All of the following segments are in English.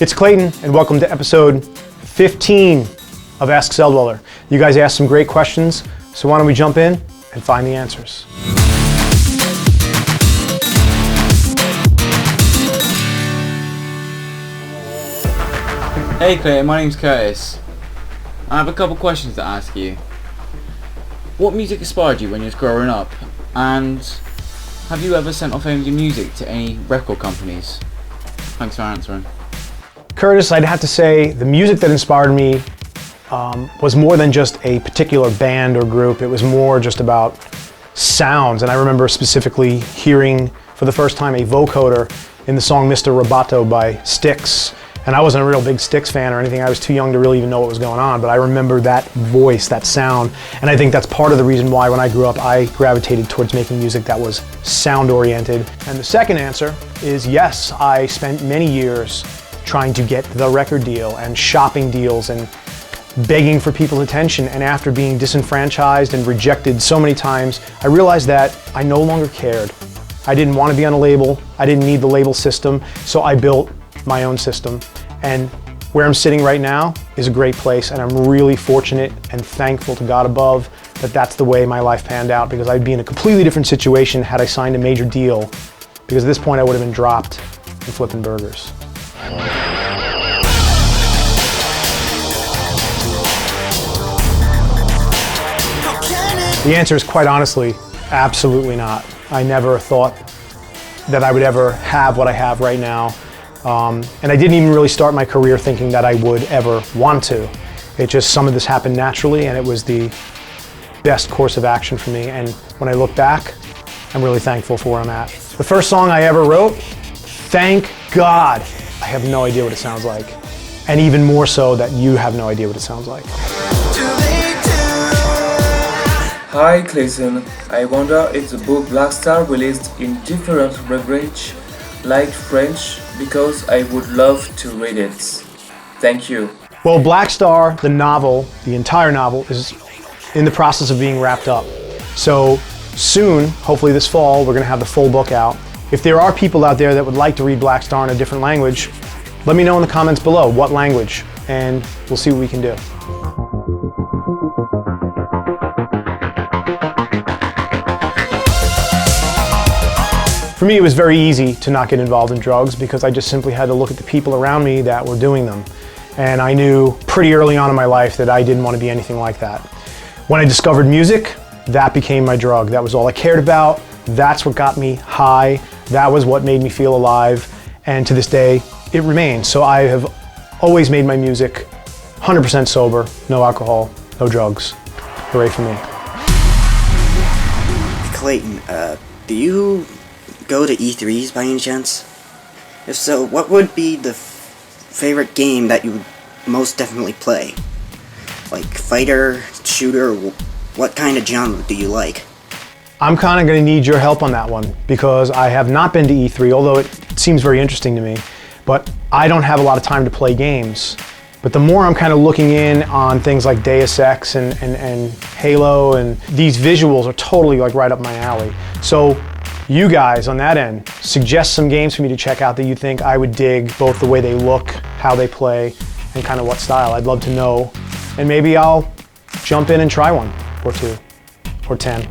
It's Klayton, and welcome to episode 15 of Ask Celldweller. You guys asked some great questions, so why don't we jump in and find the answers. Hey Clay, my name's Curtis. I have a couple questions to ask you. What music inspired you when you was growing up? And have you ever sent off any of your music to any record companies? Thanks for answering. Curtis, I'd have to say the music that inspired me was more than just a particular band or group. It was more just about sounds. And I remember specifically hearing for the first time a vocoder in the song Mr. Roboto by Styx. And I wasn't a real big Styx fan or anything. I was too young to really even know what was going on, but I remember that voice, that sound. And I think that's part of the reason why when I grew up, I gravitated towards making music that was sound oriented. And the second answer is yes, I spent many years trying to get the record deal and shopping deals and begging for people's attention. And after being disenfranchised and rejected so many times, I realized that I no longer cared. I didn't want to be on a label. I didn't need the label system. So I built my own system. And where I'm sitting right now is a great place, and I'm really fortunate and thankful to God above that that's the way my life panned out, because I'd be in a completely different situation had I signed a major deal, because at this point I would have been dropped and flipping burgers. The answer is quite honestly, absolutely not. I never thought that I would ever have what I have right now. And I didn't even really start my career thinking that I would ever want to. It just, some of this happened naturally, and it was the best course of action for me. And when I look back, I'm really thankful for where I'm at. The first song I ever wrote, thank God, I have no idea what it sounds like. And even more so that you have no idea what it sounds like. Hi Klayton, I wonder if the book Blackstar released in different language like French, because I would love to read it. Thank you. Well, Blackstar, the novel, the entire novel, is in the process of being wrapped up. So soon, hopefully this fall, we're going to have the full book out. If there are people out there that would like to read Blackstar in a different language, let me know in the comments below what language, and we'll see what we can do. For me, it was very easy to not get involved in drugs because I just simply had to look at the people around me that were doing them. And I knew pretty early on in my life that I didn't want to be anything like that. When I discovered music, that became my drug. That was all I cared about. That's what got me high. That was what made me feel alive. And to this day, it remains. So I have always made my music 100% sober, no alcohol, no drugs. Hooray for me. Klayton, do you go to E3s by any chance? If so, what would be the favorite game that you would most definitely play? Like fighter, shooter, what kind of genre do you like? I'm kind of going to need your help on that one because I have not been to E3, although it seems very interesting to me, but I don't have a lot of time to play games. But the more I'm kind of looking in on things like Deus Ex and Halo, and these visuals are totally like right up my alley. So you guys on that end, suggest some games for me to check out that you think I would dig, both the way they look, how they play, and kind of what style. I'd love to know, and maybe I'll jump in and try one, or two, or 10.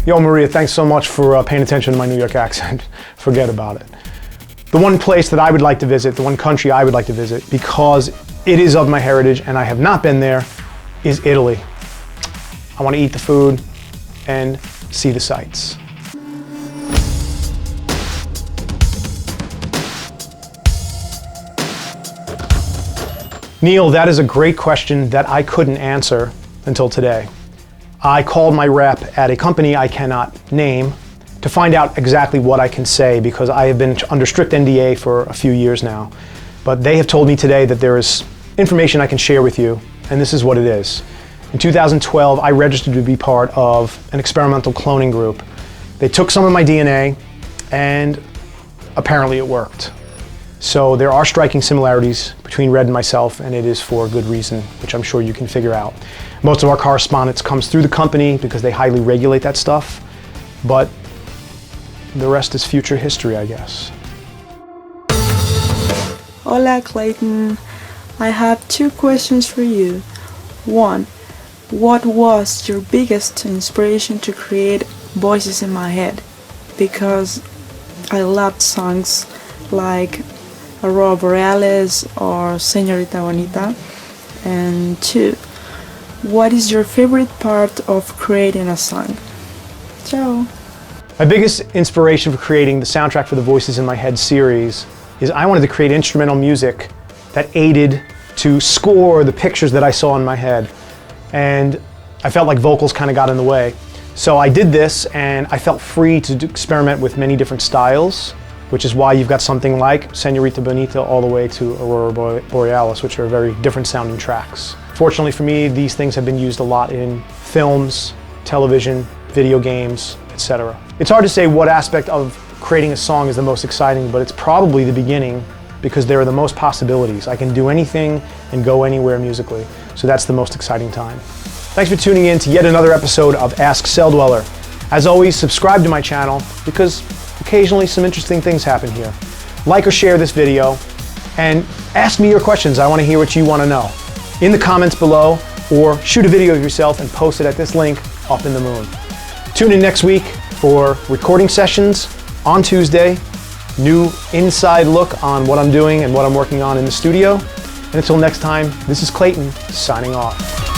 Yo, Maria, thanks so much for paying attention to my New York accent. Forget about it. The one place that I would like to visit, the one country I would like to visit, because it is of my heritage and I have not been there, is Italy. I want to eat the food and see the sights. Neil, that is a great question that I couldn't answer until today. I called my rep at a company I cannot name to find out exactly what I can say, because I have been under strict NDA for a few years now. But they have told me today that there is information I can share with you, and this is what it is. In 2012, I registered to be part of an experimental cloning group. They took some of my DNA, and apparently it worked. So there are striking similarities between Red and myself, and it is for good reason, which I'm sure you can figure out. Most of our correspondence comes through the company because they highly regulate that stuff, but the rest is future history, I guess. Hola Klayton, I have 2 questions for you. 1. What was your biggest inspiration to create Voices in My Head? Because I loved songs like Aurora, Borealis or Señorita, Bonita. And 2. What is your favorite part of creating a song? Ciao. My biggest inspiration for creating the soundtrack for the Voices in My Head series is I wanted to create instrumental music that aided to score the pictures that I saw in my head. And I felt like vocals kind of got in the way. So I did this and I felt free to experiment with many different styles, which is why you've got something like Señorita, Bonita all the way to Aurora, Borealis, which are very different sounding tracks. Fortunately for me, these things have been used a lot in films, television, video games, etc. It's hard to say what aspect of creating a song is the most exciting, but it's probably the beginning because there are the most possibilities. I can do anything and go anywhere musically, so that's the most exciting time. Thanks for tuning in to yet another episode of Ask Celldweller. As always, subscribe to my channel because occasionally some interesting things happen here. Like or share this video and ask me your questions. I want to hear what you want to know in the comments below, or shoot a video of yourself and post it at this link up in the moon. Tune in next week for recording sessions on Tuesday, new inside look on what I'm doing and what I'm working on in the studio. And until next time, this is Klayton signing off.